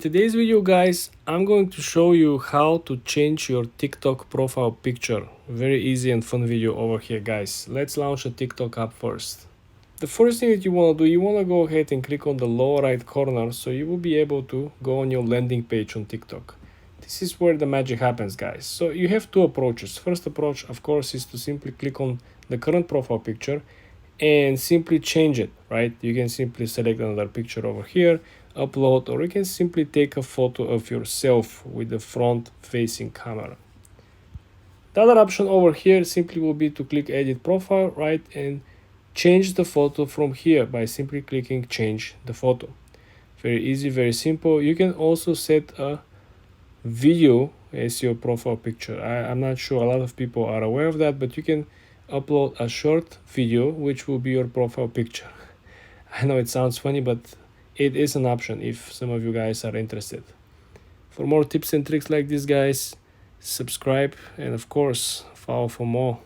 Today's video, guys, I'm going to show you how to change your TikTok profile picture. Very easy and fun video over here, guys. Let's launch a TikTok app first. The first thing that you want to do, you want to go ahead and click on the lower right corner so you will be able to go on your landing page on TikTok. This is where the magic happens, guys. So you have two approaches. First approach, of course, is to simply click on the current profile picture and simply change it, right? You can simply select another picture over here, upload, or you can simply take a photo of yourself with the front facing camera. The other option over here simply will be to click edit profile, right, and change the photo from here by simply clicking change the photo. Very easy, very simple. You can also set a video as your profile picture. I'm not sure a lot of people are aware of that, but you can upload a short video which will be your profile picture. I know it sounds funny, but it is an option if some of you guys are interested. For more tips and tricks like this, guys, subscribe and of course follow for more.